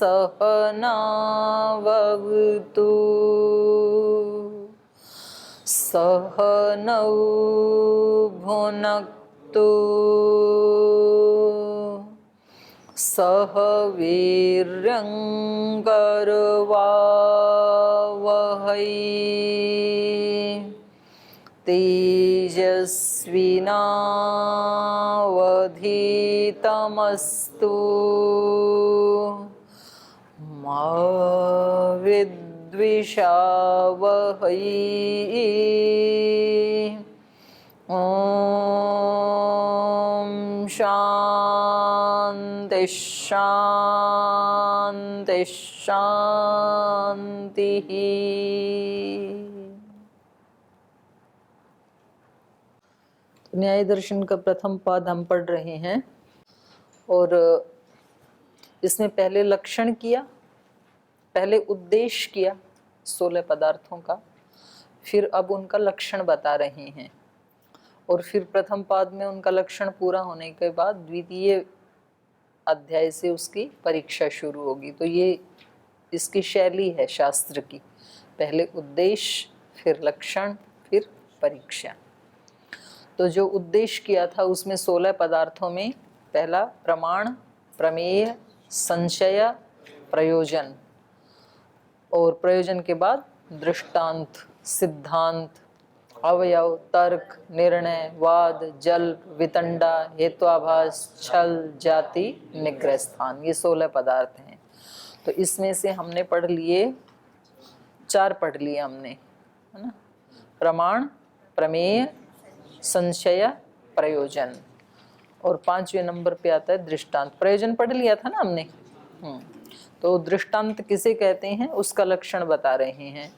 सहनावतु सहनौ भुनक्तु सह वीर्यङ्करवावहै तेजस्विनावधीतमस्तु मा विद्विषावहै। ॐ शान्ति शान्ति शान्तिः। न्याय दर्शन का प्रथम पाद हम पढ़ रहे हैं और इसमें पहले लक्षण किया, पहले उद्देश्य किया 16 पदार्थों का, फिर अब उनका लक्षण बता रहे हैं और फिर प्रथम पाद में उनका लक्षण पूरा होने के बाद द्वितीय अध्याय से उसकी परीक्षा शुरू होगी। तो ये इसकी शैली है शास्त्र की, पहले उद्देश्य, फिर लक्षण, फिर परीक्षा। तो जो उद्देश्य किया था उसमें 16 पदार्थों में पहला प्रमाण, प्रमेय, संशय, प्रयोजन, और प्रयोजन के बाद दृष्टांत, सिद्धांत, अवयव, तर्क, निर्णय, वाद, जल्प, वितंडा, हेत्वाभास, छल, जाति, निग्रह स्थान, ये 16 पदार्थ हैं। तो इसमें से हमने पढ़ लिए 4 पढ़ लिए हमने, है ना, प्रमाण, प्रमेय, संशय, प्रयोजन, और 5वें नंबर पे आता है दृष्टांत। प्रयोजन पढ़ लिया था ना हमने। तो दृष्टांत किसे कहते हैं उसका लक्षण बता रहे हैं।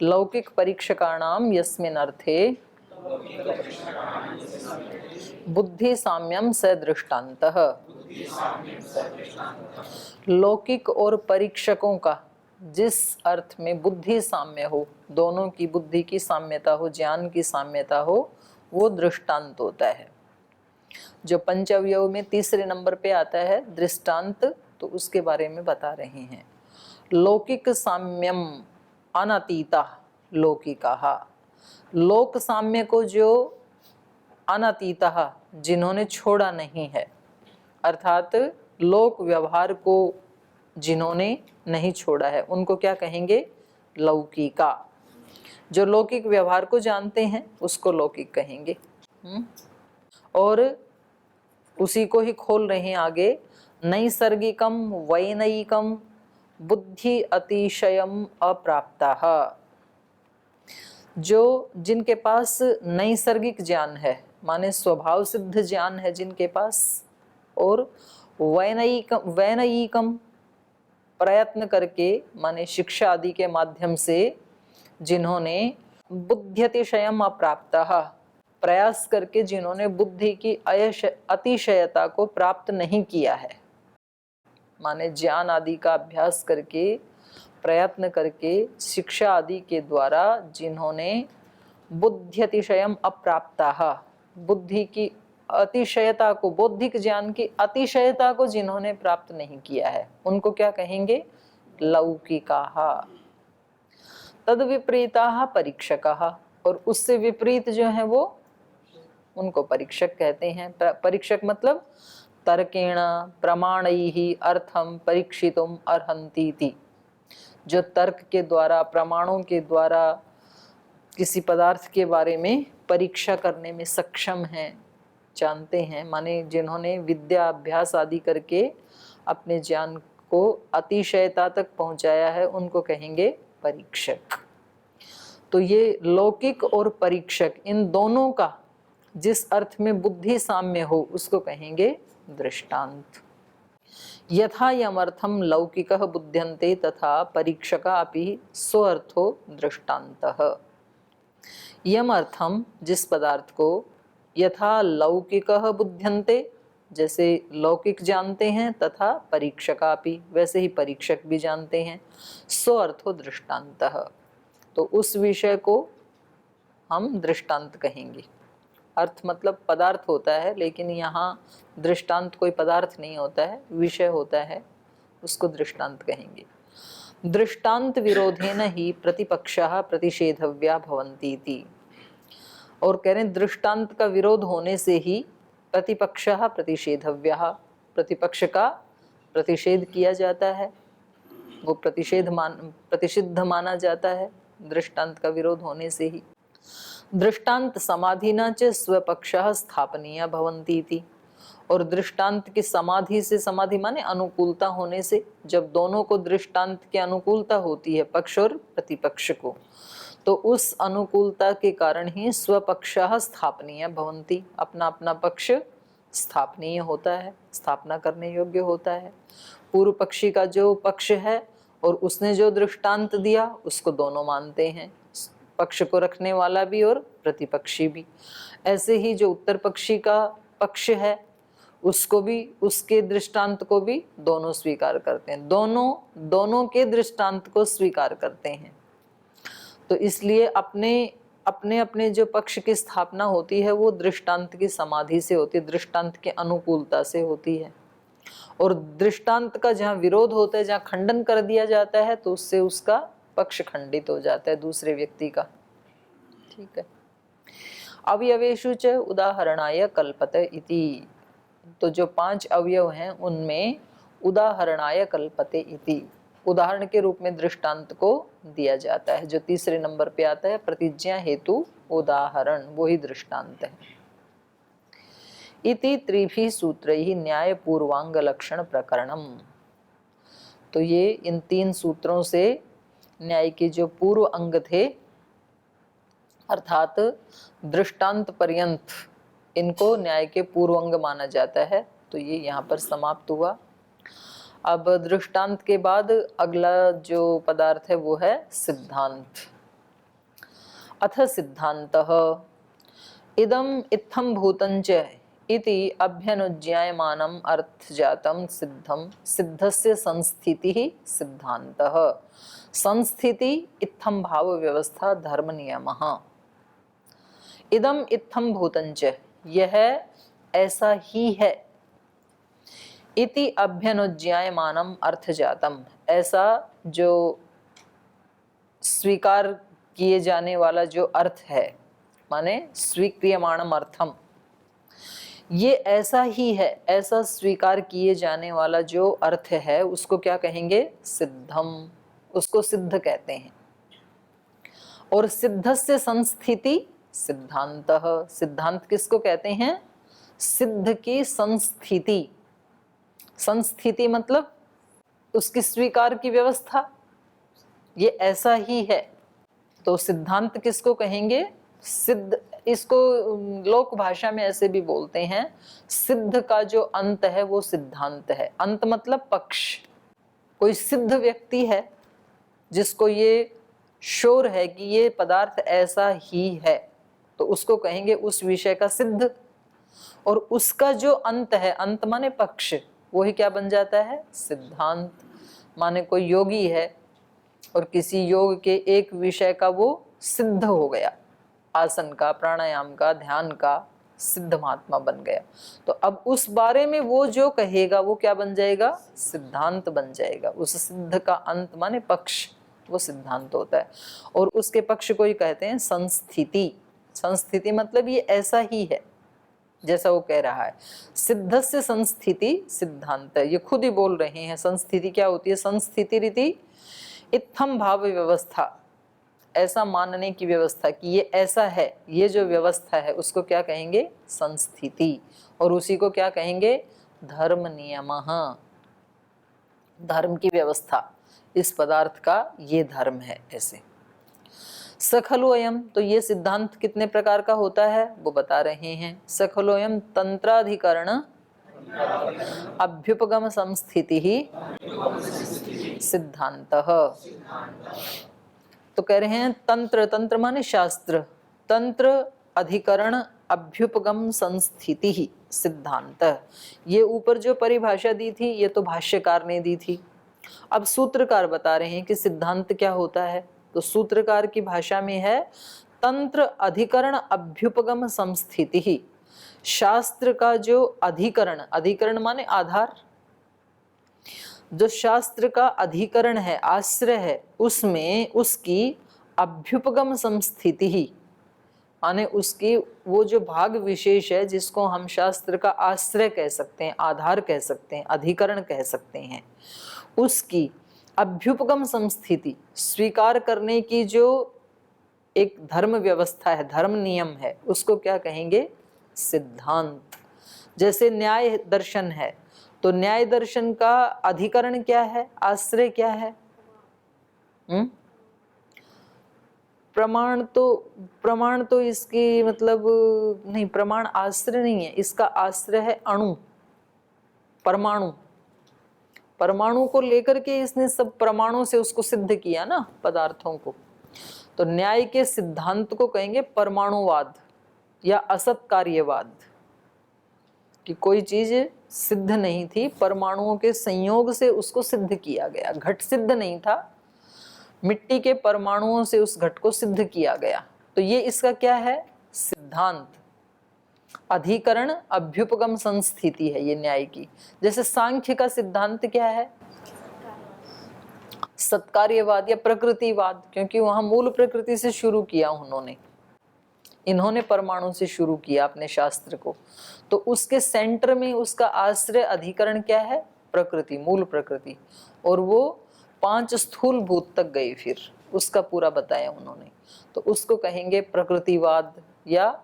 लौकिक परीक्षकाणाम यस्मिन् अर्थे बुद्धि साम्यम स दृष्टान्तः। लौकिक और परीक्षकों का जिस अर्थ में बुद्धि साम्य हो, दोनों की बुद्धि की साम्यता हो, ज्ञान की साम्यता हो, वो दृष्टांत होता है। जो पंचअवयव में 3रे नंबर पे आता है दृष्टांत, तो उसके बारे में बता रहे हैं। लौकिक साम्यम अनतीता लौकिका, लोक साम्य को जो अनतीता, जिन्होंने छोड़ा नहीं है, अर्थात लोक व्यवहार को जिन्होंने नहीं छोड़ा है, उनको क्या कहेंगे? लौकिका। जो लौकिक व्यवहार को जानते हैं उसको लौकिक कहेंगे। और उसी को ही खोल रहे हैं आगे, नैसर्गिकम वैनयिकम बुद्धि अतिशयम अप्राप्ताः। जो जिनके पास नैसर्गिक ज्ञान है, माने स्वभाव सिद्ध ज्ञान है जिनके पास, और वैनयिकम प्रयत्न करके, माने शिक्षा आदि के माध्यम से जिन्होंने बुद्ध्यतिशयम अप्राप्ताः, प्रयास करके जिन्होंने बुद्धि की अतिशयता को प्राप्त नहीं किया है, माने ज्ञान आदि का अभ्यास करके, प्रयत्न करके, शिक्षा आदि के द्वारा जिन्होंने बुद्ध्यतिशयम अप्राप्ताः, बुद्धि की अतिशयता को, बौद्धिक ज्ञान की अतिशयता को जिन्होंने प्राप्त नहीं किया है, उनको क्या कहेंगे? लौकिकाः। तद विपरीताः परीक्षकाः, और उससे विपरीत जो है वो, उनको परीक्षक कहते हैं। परीक्षक मतलब तर्केण प्रमाणैः अर्थम परीक्षितुम अर्हन्तीति, जो तर्क के द्वारा, प्रमाणों के द्वारा किसी पदार्थ के बारे में परीक्षा करने में सक्षम हैं, जानते हैं, माने जिन्होंने विद्या अभ्यास आदि करके अपने ज्ञान को अतिशयता तक पहुंचाया है, उनको कहेंगे परीक्षक। तो ये लौकिक और परीक्षक, इन दोनों का जिस अर्थ में बुद्धि साम्य हो उसको कहेंगे दृष्टांत। यथा यमर्थम लौकिकः बुध्यन्ते तथा परीक्षका अपि स्वर्थो दृष्टान्तः। यम अर्थम, जिस पदार्थ को, यथा लौकिकः बुध्यन्ते, जैसे लौकिक जानते हैं, तथा परीक्षका अपि, वैसे ही परीक्षक भी जानते हैं, स्वर्थो दृष्टान्तः, तो उस विषय को हम दृष्टांत कहेंगे। अर्थ मतलब पदार्थ होता है, लेकिन यहाँ दृष्टांत कोई पदार्थ नहीं होता है, विषय होता है, उसको दृष्टांत कहेंगे। दृष्टांत विरोधेन ही प्रतिपक्षः प्रतिषेधव्या भवन्ति इति। और कह रहे हैं दृष्टांत का विरोध होने से ही प्रतिपक्षः प्रतिषेधव्यः, प्रतिपक्ष का प्रतिषेध किया जाता है, वो प्रतिषिद्ध माना जाता है दृष्टांत का विरोध होने से ही। दृष्टांत समाधिना च स्वपक्षः स्थापनीय भवन्ति इति। और दृष्टांत की समाधि से, समाधि माने अनुकूलता होने से, जब दोनों को दृष्टांत की अनुकूलता होती है, पक्ष और प्रतिपक्ष को, तो उस अनुकूलता के कारण ही स्वपक्षः स्थापनीय भवन्ति, अपना अपना पक्ष स्थापनीय होता है, स्थापना करने योग्य होता है। पूर्व पक्षी का जो पक्ष है और उसने जो दृष्टांत दिया उसको दोनों मानते हैं, पक्ष को रखने वाला भी और प्रतिपक्षी भी। ऐसे ही जो उत्तर पक्षी का पक्ष है उसको भी, उसके दृष्टांत को भी दोनों स्वीकार करते हैं, दोनों के दृष्टांत को स्वीकार करते हैं। तो इसलिए अपने अपने जो पक्ष की स्थापना होती है वो दृष्टांत की समाधि से होती है, दृष्टांत की अनुकूलता से होती है। और दृष्टांत का जहाँ विरोध होता है, जहाँ खंडन कर दिया जाता है, तो उससे उसका पक्ष खंडित हो जाता है दूसरे व्यक्ति का। ठीक है। अवयवेषु च उदाहरणाय कल्पते इति। तो जो 5 अवयव हैं उनमें उदाहरणाय कल्पते इति, उदाहरण के रूप में दृष्टांत को दिया जाता है। जो तीसरे नंबर पे आता है प्रतिज्ञा हेतु उदाहरण, वही दृष्टांत है। इति त्रिभिः सूत्रैः न्याय पूर्वांग लक्षण प्रकरणम। तो ये इन 3 सूत्रों से न्याय के जो पूर्व अंग थे, अर्थात दृष्टांत पर्यंत, इनको न्याय के पूर्व अंग माना जाता है। तो ये यहाँ पर समाप्त हुआ। अब दृष्टांत के बाद अगला जो पदार्थ है वो है सिद्धांत। अथ सिद्धांतः इदम इत्थं भूतञ्च इति अभ्यनुज्ञायमानम् अर्थजातं सिद्धं सिद्धस्य संस्थितिः सिद्धांतः। संस्थिति इत्थं भाव व्यवस्था धर्म नियमः। इदम इत्थं भूतञ्च, यह ऐसा ही है। इति अभ्यनुज्ञायमानम् अर्थजातम, ऐसा जो स्वीकार किए जाने वाला जो अर्थ है, माने स्वीक्रियमाणम अर्थम, ये ऐसा ही है, ऐसा स्वीकार किए जाने वाला जो अर्थ है उसको क्या कहेंगे? सिद्धम, उसको सिद्ध कहते हैं। और सिद्धस्य संस्थिति सिद्धांतः, सिद्धांत किसको कहते हैं? सिद्ध की संस्थिति। संस्थिति मतलब उसकी स्वीकार की व्यवस्था, ये ऐसा ही है। तो सिद्धांत किसको कहेंगे? सिद्ध। इसको लोक भाषा में ऐसे भी बोलते हैं, सिद्ध का जो अंत है वो सिद्धांत है। अंत मतलब पक्ष। कोई सिद्ध व्यक्ति है जिसको ये श्योर है कि ये पदार्थ ऐसा ही है, तो उसको कहेंगे उस विषय का सिद्ध। और उसका जो अंत है, अंत माने पक्ष, वही क्या बन जाता है? सिद्धांत। माने कोई योगी है और किसी योग के एक विषय का वो सिद्ध हो गया, आसन का, प्राणायाम का, ध्यान का सिद्ध महात्मा बन गया, तो अब उस बारे में वो जो कहेगा वो क्या बन जाएगा? सिद्धांत बन जाएगा। उस सिद्ध का अंत माने पक्ष, वो सिद्धांत होता है। और उसके पक्ष को ही कहते हैं संस्थिति। संस्थिति मतलब ये ऐसा ही है जैसा वो कह रहा है। सिद्ध से संस्थिति सिद्धांत, ये खुद ही बोल रहे हैं। संस्थिति क्या होती है? संस्थिति रीति इत्थम भाव व्यवस्था, ऐसा मानने की व्यवस्था कि ये ऐसा है, ये जो व्यवस्था है उसको क्या कहेंगे? संस्थिति। और उसी को क्या कहेंगे? धर्म नियमः, धर्म की व्यवस्था। इस पदार्थ का ये धर्म है। ऐसे सखलु अयम, तो ये सिद्धांत कितने प्रकार का होता है वो बता रहे हैं। सखलु अयम तंत्राधिकरण अभ्युपगम संस्थिति ही सिद्धांतः। तो कह रहे हैं तंत्र, तंत्र माने शास्त्र, तंत्र अधिकरण अभ्युपगम संस्थिति ही सिद्धांत। ये ऊपर जो परिभाषा दी थी ये तो भाष्यकार ने दी थी। अब सूत्रकार बता रहे हैं कि सिद्धांत क्या होता है। तो सूत्रकार की भाषा में है तंत्र अधिकरण अभ्युपगम संस्थिति ही, शास्त्र का जो अधिकरण, अधिकरण माने आधार, जो शास्त्र का अधिकरण है, आश्रय है, उसमें उसकी अभ्युपगम संस्थिति ही, माने उसकी वो जो भाग विशेष है जिसको हम शास्त्र का आश्रय कह सकते हैं, आधार कह सकते हैं, अधिकरण कह सकते हैं, उसकी अभ्युपगम संस्थिति, स्वीकार करने की जो एक धर्म व्यवस्था है, धर्म नियम है, उसको क्या कहेंगे? सिद्धांत। जैसे न्याय दर्शन है, तो न्याय दर्शन का अधिकरण क्या है, आश्रय क्या है? प्रमाण तो इसकी मतलब नहीं, प्रमाण आश्रय नहीं है, इसका आश्रय है अणु, परमाणु। परमाणु को लेकर के इसने सब प्रमाणों से उसको सिद्ध किया ना, पदार्थों को। तो न्याय के सिद्धांत को कहेंगे परमाणुवाद या असत कार्यवाद, कि कोई चीज सिद्ध नहीं थी, परमाणुओं के संयोग से उसको सिद्ध किया गया। घट सिद्ध नहीं था, मिट्टी के परमाणुओं से उस घट को सिद्ध किया गया। तो ये इसका क्या है? सिद्धांत। अधिकरण अभ्युपगम संस्थिति है ये न्याय की। जैसे सांख्य का सिद्धांत क्या है? सत्कार्यवाद या प्रकृतिवाद, क्योंकि वहां मूल प्रकृति से शुरू किया उन्होंने, इन्होंने परमाणु से शुरू किया अपने शास्त्र को। तो उसके सेंटर में उसका आश्रय अधिकरण क्या है? प्रकृति, मूल प्रकृति। और वो 5 स्थूल भूत तक गए, फिर उसका पूरा बताया उन्होंने। तो उसको कहेंगे प्रकृतिवाद या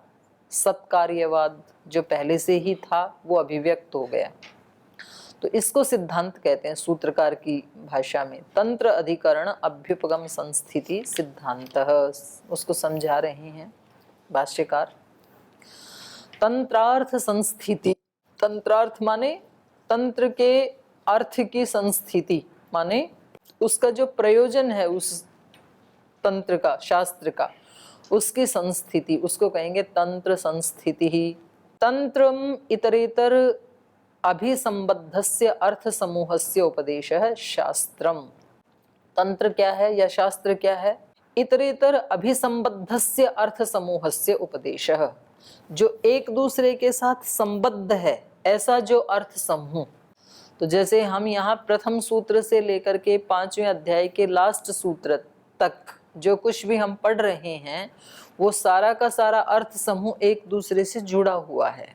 सत्कार्यवाद, जो पहले से ही था वो अभिव्यक्त हो गया। तो इसको सिद्धांत कहते हैं सूत्रकार की भाषा में। तंत्र अधिकरण अभ्युपगम संस्थिति सिद्धांत, उसको समझा रहे हैं भाष्यकार। तंत्रार्थ संस्थिति, तंत्रार्थ माने तंत्र के अर्थ की संस्थिति, माने उसका जो प्रयोजन है उस तंत्र का, शास्त्र का, उसकी संस्थिति, उसको कहेंगे तंत्र संस्थिति ही। तंत्रम इतरेतर अभिसंबद्धस्य अर्थ समूहस्य उपदेशः शास्त्रम। तंत्र क्या है या शास्त्र क्या है? इतरेतर अभिसंबद्धस्य अर्थ समूहस्य उपदेशः, जो एक दूसरे के साथ संबद्ध है ऐसा जो अर्थ समूह। तो जैसे हम यहाँ प्रथम सूत्र से लेकर के 5वें अध्याय के लास्ट सूत्र तक जो कुछ भी हम पढ़ रहे हैं, वो सारा का सारा अर्थ समूह एक दूसरे से जुड़ा हुआ है।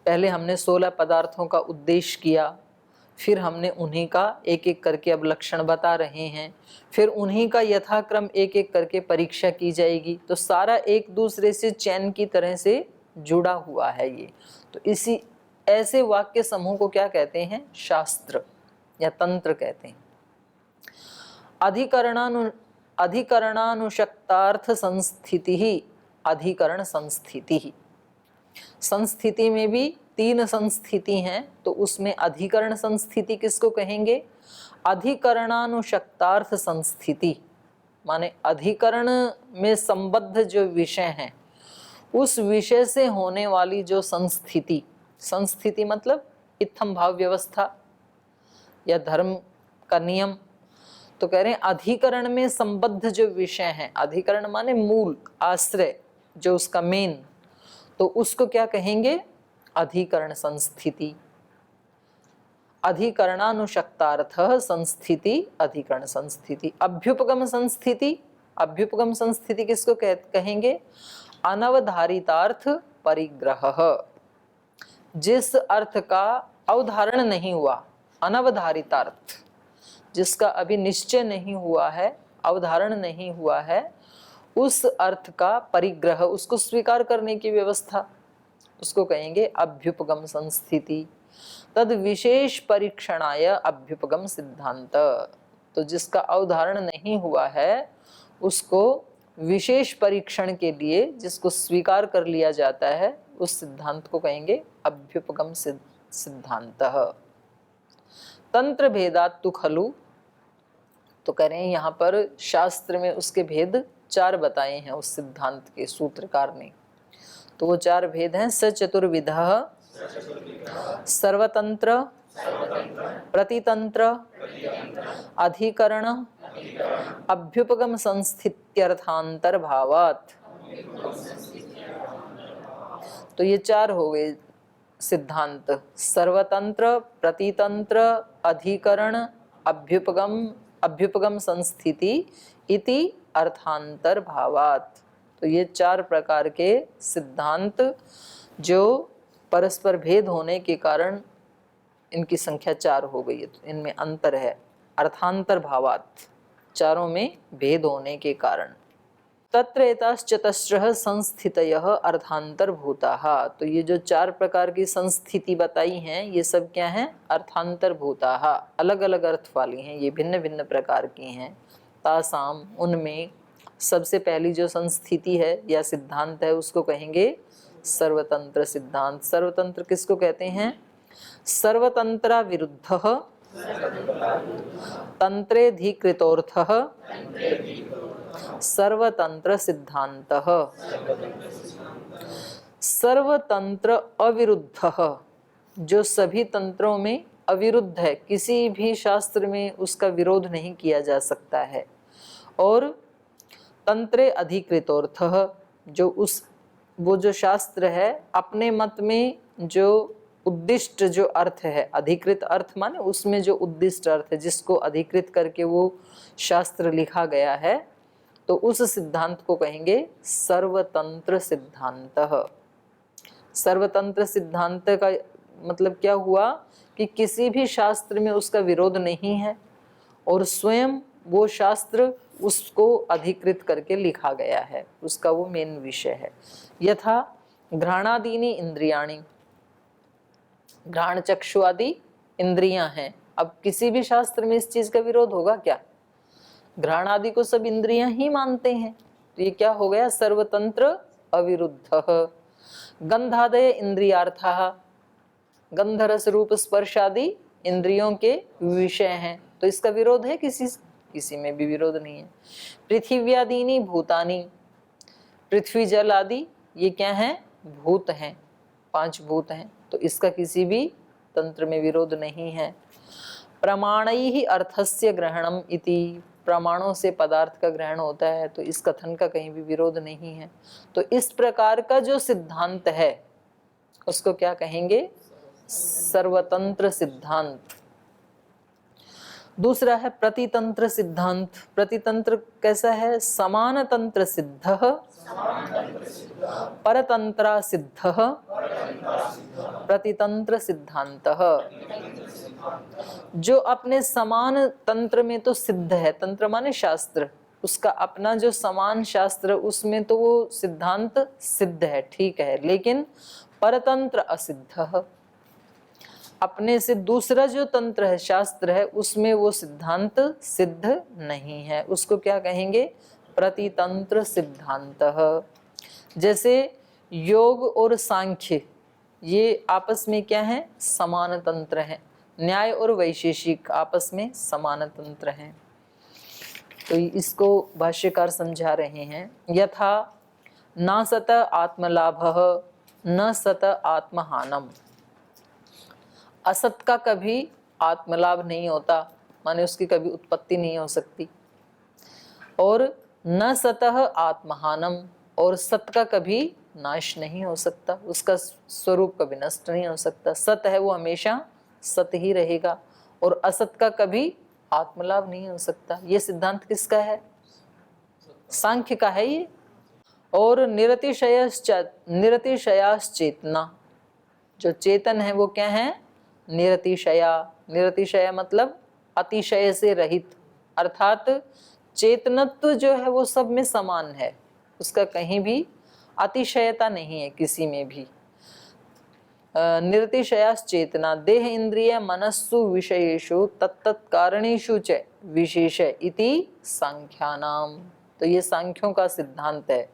पहले हमने 16 पदार्थों का उद्देश्य किया, फिर हमने उन्हीं का एक एक करके अब लक्षण बता रहे हैं, फिर उन्हीं का यथाक्रम एक एक करके परीक्षा की जाएगी। तो सारा एक दूसरे से चैन की तरह से जुड़ा हुआ है ये। तो इसी ऐसे वाक्य समूह को क्या कहते हैं? शास्त्र या तंत्र कहते हैं। अधिकरणानुशक्तार्थ संस्थिति ही अधिकरण संस्थिति ही। संस्थिति में भी 3 संस्थिति हैं, तो उसमें अधिकरण संस्थिति किसको कहेंगे? अधिकरणानुशक्तार्थ संस्थिति माने अधिकरण में संबद्ध जो विषय हैं, उस विषय से होने वाली जो संस्थिति, संस्थिति मतलब इत्थम भाव व्यवस्था या धर्म का नियम। तो कह रहे हैं अधिकरण में संबद्ध जो विषय हैं, अधिकरण माने मूल, आश्रय, जो उसका मेन, तो उसको क्या कहेंगे? अधिकरण संस्थिति। अधिकरणानुशक्तार्थ संस्थिति, अधिकरण संस्थिति। अभ्युपगम संस्थिति, अभ्युपगम संस्थिति किसको कहेंगे? अनवधारितार्थ परिग्रह, जिस अर्थ का अवधारण नहीं हुआ, अनवधारितार्थ, जिसका अभी निश्चय नहीं हुआ है, अवधारण नहीं हुआ है, उस अर्थ का परिग्रह, उसको स्वीकार करने की व्यवस्था, उसको कहेंगे अभ्युपगम संस्थिति। तद विशेष परीक्षणाय अभ्युपगम सिद्धांत। तो जिसका अवधारण नहीं हुआ है उसको विशेष परीक्षण के लिए जिसको स्वीकार कर लिया जाता है, उस सिद्धांत को कहेंगे अभ्युपगम सिद्धांत। तंत्र भेदात तु खलु, तो कह रहे हैं यहाँ पर शास्त्र में उसके भेद 4 बताए हैं उस सिद्धांत के सूत्रकार ने। तो वो 4 भेद हैं। स चतुर्विधः सर्वतंत्र, प्रतितंत्र, अधिकरण, अभ्युपगम संस्थित्यर्थांतर भावात्। तो ये 4 हो गए सिद्धांत सर्वतंत्र प्रतितंत्र अधिकरण अभ्युपगम संस्थिति इति अर्थांतर भावात। तो ये 4 प्रकार के सिद्धांत जो परस्पर भेद होने के कारण इनकी संख्या 4 हो गई है, तो इनमें अंतर है। अर्थांतर भावात, चारों में भेद होने के कारण। तत्र एताश्चतस्रः संस्थितयः अर्थांतरभूताः। तो ये जो 4 प्रकार की संस्थिति बताई हैं, ये सब क्या हैं? अर्थांतरभूताः, अलग अलग अर्थ वाली हैं, ये भिन्न भिन्न प्रकार की हैं। तासाम, उनमें सबसे पहली जो संस्थिति है या सिद्धांत है उसको कहेंगे सर्वतंत्र सिद्धांत। सर्वतंत्र किसको कहते हैं? सर्वतंत्रा विरुद्धः तंत्रेधिकृतोर्थः सर्वतंत्र सिद्धांतः। सर्वतंत्र अविरुद्धः, जो सभी तंत्रों में अविरुद्ध है, किसी भी शास्त्र में उसका विरोध नहीं किया जा सकता है। और तंत्रे अधिकृतोर्थः, जो वो जो शास्त्र है अपने मत में जो उद्दिष्ट जो अर्थ है, अधिकृत अर्थ माने उसमें जो उद्दिष्ट अर्थ है जिसको अधिकृत करके वो शास्त्र लिखा गया है, तो उस सिद्धांत को कहेंगे सर्वतंत्र सिद्धांतः। सर्वतंत्र सिद्धांत का मतलब क्या हुआ कि किसी भी शास्त्र में उसका विरोध नहीं है और स्वयं वो शास्त्र उसको अधिकृत करके लिखा गया है, उसका वो मेन विषय है। यथा घ्राणादीनि इंद्रियाणि, घ्राण चक्षु आदि इंद्रियां हैं। अब किसी भी शास्त्र में इस चीज का विरोध होगा क्या? घ्राण आदि को सब इंद्रियां ही मानते हैं, तो ये क्या हो गया? सर्वतंत्र अविरुद्ध। गंधादय इंद्रियार्थः, गंध रस रूप स्पर्श आदि इंद्रियों के विषय हैं, तो इसका विरोध है किसी में भी विरोध नहीं है। पृथिव्यादीनि भूतानि, पृथ्वी जल आदि ये क्या हैं? भूत हैं, 5 भूत हैं, तो इसका किसी भी तंत्र में विरोध नहीं है। प्रमाणैः अर्थस्य ग्रहणम इति, प्रमाणों से पदार्थ का ग्रहण होता है, तो इस कथन का कहीं भी विरोध नहीं है। तो इस प्रकार का जो सिद्धांत है उसको क्या कहेंगे? सर्वतंत्र सिद्धांत। दूसरा है प्रतितंत्र सिद्धांत। प्रतितंत्र कैसा है? समान तंत्र सिद्धः परतंत्रा सिद्धः प्रतितंत्र सिद्धांतः। जो अपने समान तंत्र में तो सिद्ध है, तंत्र माने शास्त्र, उसका अपना जो समान शास्त्र उसमें तो वो सिद्धांत सिद्ध है, ठीक है, लेकिन परतंत्र असिद्ध, अपने से दूसरा जो तंत्र है शास्त्र है उसमें वो सिद्धांत सिद्ध नहीं है, उसको क्या कहेंगे? प्रतितंत्र सिद्धांतः। जैसे योग और सांख्य ये आपस में क्या है? समान तंत्र हैं। न्याय और वैशेषिक आपस में समान तंत्र हैं। तो इसको भाष्यकार समझा रहे हैं। यथा न सत आत्मलाभः न सत आत्महानम, असत का कभी आत्मलाभ नहीं होता, माने उसकी कभी उत्पत्ति नहीं हो सकती। और न सतः आत्महानम, और सत का कभी नाश नहीं हो सकता, उसका स्वरूप कभी नष्ट नहीं हो सकता। सत है वो हमेशा सत ही रहेगा, और असत का कभी आत्मलाभ नहीं हो सकता। ये सिद्धांत किसका है? सांख्य का है ये। और निरतिशयाश्चेतना, जो चेतन है वो क्या है? निरतिशया। निरतिशया मतलब अतिशय से रहित, अर्थात चेतनत्व जो है वो सब में समान है, उसका कहीं भी अतिशयता नहीं है किसी में भी। निरतिशयाश्चेतना देह इंद्रिय मनस्सु विषयेषु तत्तत् कारणेषु च विशेष इति सांख्यानाम। तो ये सांख्यों का सिद्धांत है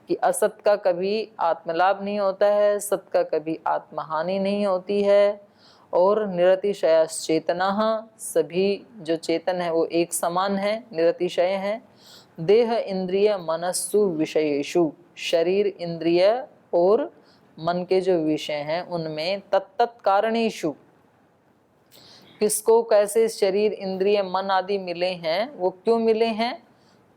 कि असत का कभी आत्मलाभ नहीं होता है, सत का कभी आत्महानि नहीं होती है, और निरतिशयाश्चेतना, सभी जो चेतन है वो एक समान है, निरतिशय है। देह इंद्रिय मनस्सु विषयेषु, शरीर इंद्रिय और मन के जो विषय हैं उनमें तत्तत् कारणेषु, किसको कैसे शरीर इंद्रिय मन आदि मिले हैं, वो क्यों मिले हैं?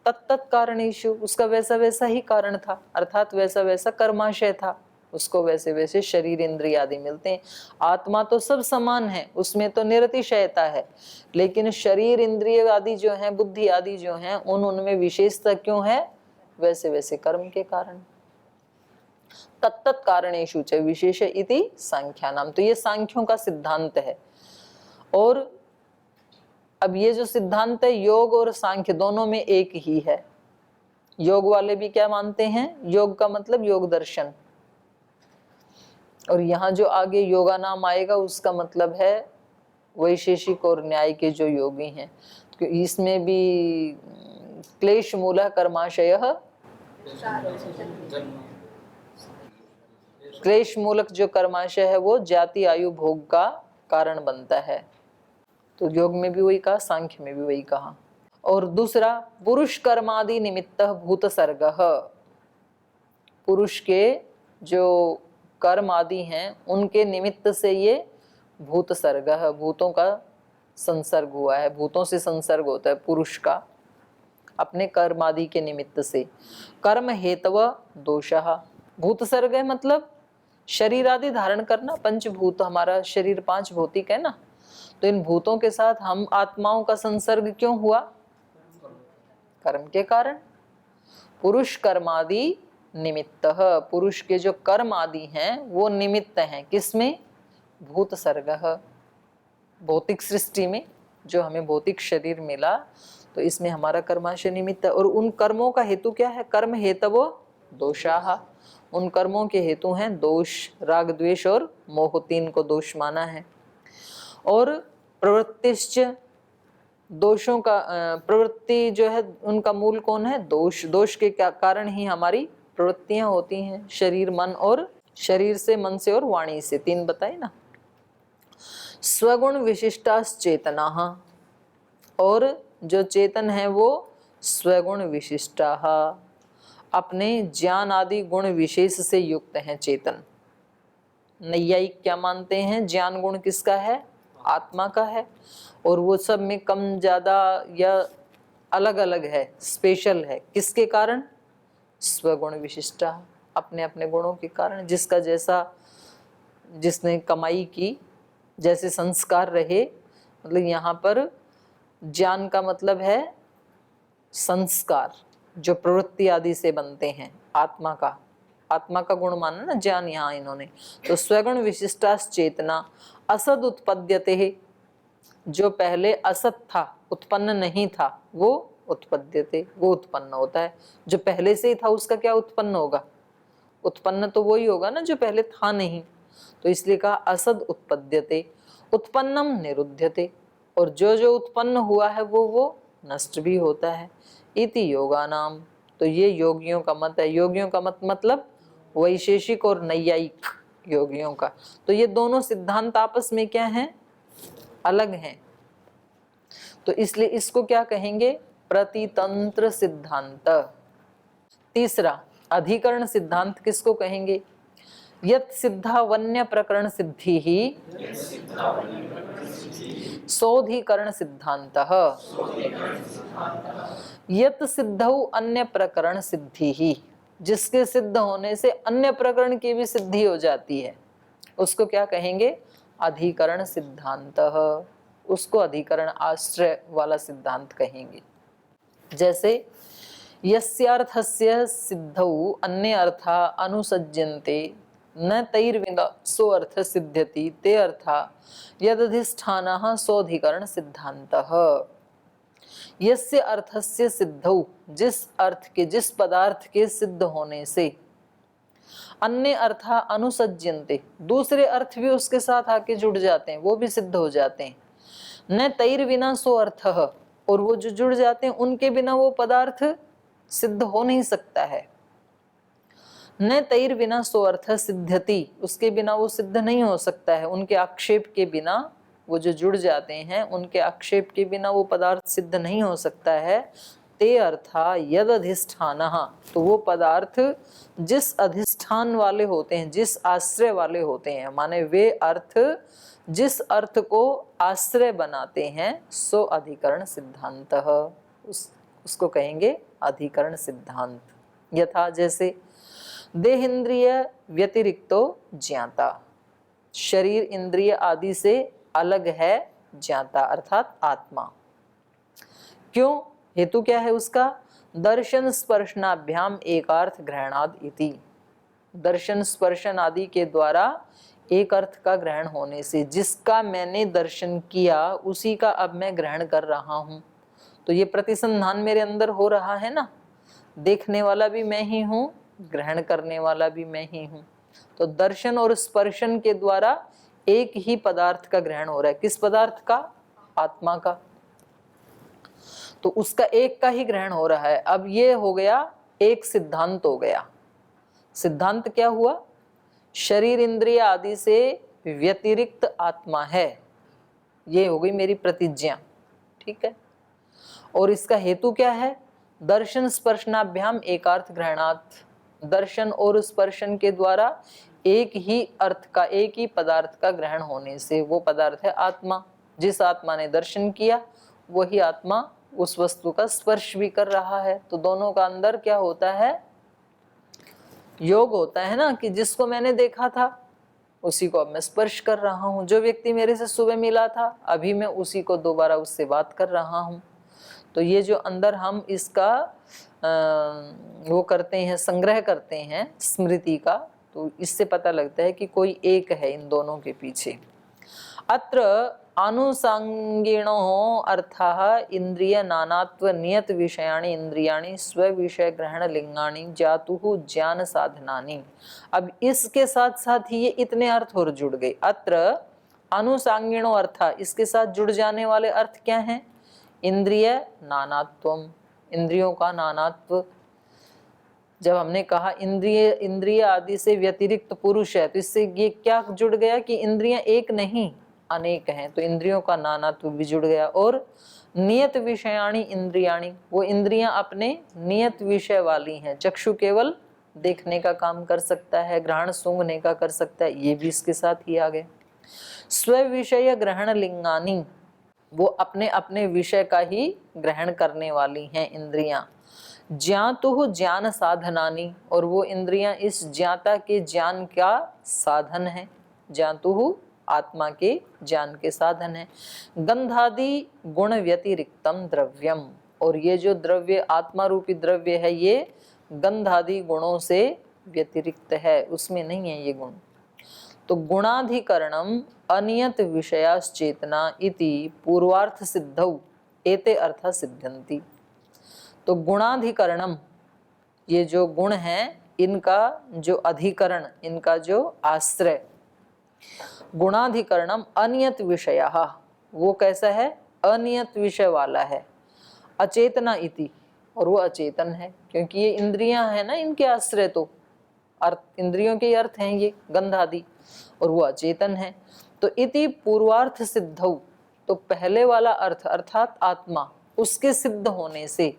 तत्तत् कारणेषु, उसका वैसा वैसा ही कारण था, अर्थात वैसा वैसा कर्माशय था। उसको वैसे वैसे शरीर इंद्रिय आदि मिलते हैं। आत्मा तो सब समान है, उसमें तो निरतिशयता है, लेकिन शरीर इंद्रिय आदि जो हैं, बुद्धि आदि जो हैं, उनमें विशेषता क्यों है? वैसे वैसे कर्म के कारण। तत्तत् कारणेषु च विशेष इति सांख्यानाम। तो ये सांख्यों का सिद्धांत है। और अब ये जो सिद्धांत है, योग और सांख्य दोनों में एक ही है। योग वाले भी क्या मानते हैं? योग का मतलब योग दर्शन। और यहाँ जो आगे योगा नाम आएगा उसका मतलब है वैशेषिक और न्याय के जो योगी हैं। तो इसमें भी क्लेश मूलः कर्माशयः, क्लेश मूलक जो कर्माशय है वो जाति आयु भोग का कारण बनता है। तो योग में भी वही कहा, सांख्य में भी वही कहा। और दूसरा, पुरुष कर्मादि निमित्त भूत सर्गः। पुरुष के जो कर्म आदि हैं उनके निमित्त से ये भूत सर्ग, भूतों का संसर्ग हुआ है, भूतों से संसर्ग होता है पुरुष का अपने कर्म आदि के निमित्त से। कर्म हेतव दोषः। भूत सर्ग है मतलब शरीर आदि धारण करना, पंचभूत, हमारा शरीर पांच भौतिक है ना, तो इन भूतों के साथ हम आत्माओं का संसर्ग क्यों हुआ? कर्म के कारण। पुरुष कर्मादि निमित्त, पुरुष के जो कर्म आदि हैं वो निमित्त हैं किसमें? भूत सर्गः, भौतिक सृष्टि में। जो हमें भौतिक शरीर मिला तो इसमें हमारा कर्माशय निमित्त है। और उन कर्मों का हेतु क्या है? कर्म हेतवो दोषाः। उन कर्मों के हेतु हैं दोष, राग द्वेष और मोह, तीन को दोष माना है। और प्रवृत्तिश्च, दोषों का प्रवृत्ति जो है उनका मूल कौन है? दोष। दोष के कारण ही हमारी प्रवृत्तियां होती हैं, शरीर मन और शरीर से, मन से और वाणी से, तीन बताए ना। स्वगुण विशिष्टास चेतनाः, और जो चेतन है वो स्वगुण विशिष्टाः, अपने ज्ञान आदि गुण विशेष से युक्त हैं चेतन। नैयायिक क्या मानते हैं? ज्ञान गुण किसका है? आत्मा का है। और वो सब में कम ज्यादा या अलग अलग है, स्पेशल है, किसके कारण? स्वगुण विशिष्टा, अपने अपने गुणों के कारण। जिसका जैसा, जिसने कमाई की, जैसे संस्कार रहे, मतलब यहाँ पर ज्ञान का मतलब है संस्कार, जो प्रवृत्ति आदि से बनते हैं। आत्मा का, आत्मा का गुण माना ना ज्ञान यहाँ इन्होंने। तो स्वगुण विशिष्टास चेतना असद उत्पद्यते है, जो पहले असत था, उत्पन्न नहीं था, वो उत्पद्यते, वो उत्पन्न होता है। जो पहले से ही था उसका क्या उत्पन्न होगा? उत्पन्न तो वही होगा ना जो पहले था नहीं। तो इसलिए कहा असद उत्पद्यते, उत्पन्नम निरुध्यते, और जो जो उत्पन्न हुआ है वो नष्ट भी होता है। इति योगानाम, तो ये योगियों का मत है। योगियों का मत मतलब वैशेषिक और नैयायिक योगियों का। तो ये दोनों सिद्धांत आपस में क्या हैं? अलग हैं। तो इसलिए इसको क्या कहेंगे? प्रतितंत्र सिद्धांत। तीसरा, अधिकरण सिद्धांत किसको कहेंगे? यत सिद्धा वन्य प्रकरण सिद्धि ही सोधिकरण सिद्धांत। यत सिद्धौ अन्य प्रकरण सिद्धि ही, जिसके सिद्ध होने से अन्य प्रकरण की भी सिद्धि हो जाती है, उसको क्या कहेंगे? अधिकरण सिद्धांत। उसको अधिकरण आश्रय वाला सिद्धांत कहेंगे। जैसे यस्यार्थस्य सिद्धौ अन्य अर्था अनुसज्जन्ते न तैर्विना सो अर्थ सिद्ध्यति ते अर्था यदधिष्ठानः सोऽधिकरण सिद्धान्तः। यस्य अर्थस्य सिद्धौ, जिस अर्थ के, जिस पदार्थ के सिद्ध होने से, अन्य अर्था अनुसज्जन्ते, दूसरे अर्थ भी उसके साथ आके जुड़ जाते हैं, वो भी सिद्ध हो जाते हैं। न तैर्विना सो अर्थः, और वो जो जुड़ जाते हैं उनके बिना वो पदार्थ सिद्ध हो नहीं सकता है। न तैर्विना सो अर्थ सिद्ध्यति, उसके बिना वो सिद्ध नहीं हो सकता है। उनके आक्षेप के बिना, वो जो जुड़ जाते हैं उनके आक्षेप के बिना वो पदार्थ सिद्ध नहीं हो सकता है। ते अर्था यद अधिष्ठानः, तो वो पदार्थ जिस अधिष्ठान वाले होते हैं, जिस आश्रय वाले होते हैं, माने वे अर्थ जिस अर्थ को आश्रय बनाते हैं, सो अधिकरण सिद्धांतः, उसको कहेंगे अधिकरण सिद्धांत। यथा, जैसे देहेंद्रिय व्यतिरिक्तो ज्ञाता, शरीर इंद्रिय आदि से अलग है ज्ञाता अर्थात आत्मा। क्यों? हेतु क्या है उसका? दर्शन स्पर्शनाभ्याम एकार्थ ग्रहणाद इति, दर्शन स्पर्शन आदि के द्वारा एक अर्थ का ग्रहण होने से, जिसका मैंने दर्शन किया उसी का अब मैं ग्रहण कर रहा हूं। तो ये प्रतिसंधान मेरे अंदर हो रहा है ना, देखने वाला भी मैं ही हूं, ग्रहण करने वाला भी मैं ही हूं। तो दर्शन और स्पर्शन के द्वारा एक ही पदार्थ का ग्रहण हो रहा है। किस पदार्थ का? आत्मा का। तो उसका एक का ही ग्रहण हो रहा है। अब ये हो गया एक सिद्धांत हो गया। सिद्धांत क्या हुआ? शरीर इंद्रिय आदि से व्यतिरिक्त आत्मा है, ये हो गई मेरी प्रतिज्ञा। ठीक है। और इसका हेतु क्या है? दर्शन स्पर्शनाभ्याम एकार्थ ग्रहणात्, दर्शन और स्पर्शन के द्वारा एक ही अर्थ का, एक ही पदार्थ का ग्रहण होने से, वो पदार्थ है आत्मा। जिस आत्मा ने दर्शन किया वही आत्मा उस वस्तु का स्पर्श भी कर रहा है। तो दोनों का अंदर क्या होता है? योग होता है ना, कि जिसको मैंने देखा था उसी को अब मैं स्पर्श कर रहा हूँ। जो व्यक्ति मेरे से सुबह मिला था अभी मैं उसी को दोबारा उससे बात कर रहा हूँ। तो ये जो अंदर हम इसका वो करते हैं, संग्रह करते हैं स्मृति का, तो इससे पता लगता है कि कोई एक है इन दोनों के पीछे। अत्र आनुषंगिणो अर्थः इंद्रिय नानात्व नियत विषयाणि इंद्रियाणि स्व विषय ग्रहण लिंगाणि जातुः ज्ञान साधनानि। अब इसके साथ साथ ही ये इतने अर्थ और जुड़ गए। अत्र आनुषंगिणो अर्थ, इसके साथ जुड़ जाने वाले अर्थ क्या हैं? इंद्रिय नानात्वम, इंद्रियों का नानात्व। जब हमने कहा इंद्रिय आदि से व्यतिरिक्त पुरुष है, तो इससे ये क्या जुड़ गया कि इंद्रियां एक नहीं अनेक हैं, तो इंद्रियों का नानात्व भी जुड़ गया। और नियत विषयाणि इंद्रियाणि, वो इंद्रियां अपने नियत विषय वाली हैं। चक्षु केवल देखने का काम कर सकता है, घ्राण सूंघने का कर सकता है, ये भी इसके साथ ही आ गए। स्व विषय ग्रहण लिंगानी, वो अपने अपने विषय का ही ग्रहण करने वाली हैं इंद्रियां। ज्ञातुः ज्ञान साधनानि, और वो इंद्रियां इस ज्ञाता के ज्ञान का साधन है। ज्ञातुः आत्मा के ज्ञान के साधन है। गंधादि गुण व्यतिरिक्तम द्रव्यम, और ये जो द्रव्य आत्मा रूपी द्रव्य है ये गंधादि गुणों से व्यतिरिक्त है, उसमें नहीं है ये गुण। तो गुणाधिकरणम अनियत विषयाश्चेतना इति पूर्वार्थ सिद्धौ एते अर्थ सिद्ध्यन्ति। तो गुणाधिकरणम, ये जो गुण हैं इनका जो अधिकरण, इनका जो आश्रय, गुणाधिकरणम अनियत विषय, वो कैसा है? अनियत विषय वाला है। अचेतना इति, और वो अचेतन है, क्योंकि ये इंद्रियां हैं ना, इनके आश्रय तो अर्थ, इंद्रियों के अर्थ हैं ये गंध आदि, और वो अचेतन है। तो इति पूर्वार्थ सिद्धौ, तो पहले वाला अर्थ अर्थात आत्मा, उसके सिद्ध होने से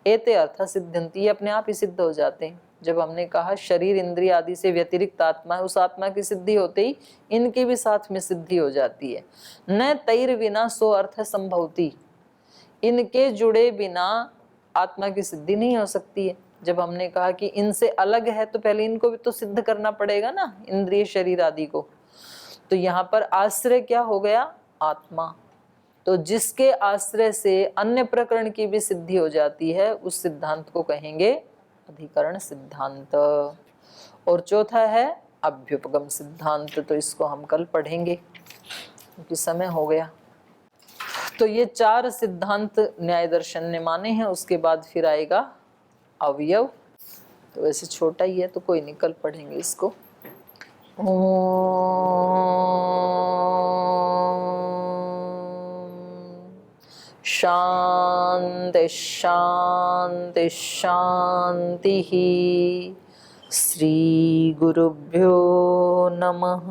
एते अर्थ सिद्ध्यन्ति, अपने आप ही सिद्ध हो जाते हैं। जब हमने कहा शरीर इंद्रिय आदि से व्यतिरिक्त आत्मा है, उस आत्मा की सिद्धि होते ही इनकी भी साथ में सिद्धि हो जाती है। न तैर बिना सो अर्थ संभवती, इनके जुड़े बिना आत्मा की सिद्धि नहीं हो सकती है। जब हमने कहा कि इनसे अलग है तो पहले इनको भी तो सिद्ध करना पड़ेगा ना, इंद्रिय शरीर आदि को। तो यहाँ पर आश्रय क्या हो गया? आत्मा। तो जिसके आश्रय से अन्य प्रकरण की भी सिद्धि हो जाती है, उस सिद्धांत को कहेंगे अधिकरण सिद्धांत। और चौथा है अभ्युपगम सिद्धांत, तो इसको हम कल पढ़ेंगे क्योंकि समय हो गया। तो ये 4 सिद्धांत न्याय दर्शन ने माने हैं। उसके बाद फिर आएगा अवयव, तो वैसे छोटा ही है तो कोई नहीं, कल पढ़ेंगे इसको। शांति शांति शांति। श्री गुरुभ्यो नमः।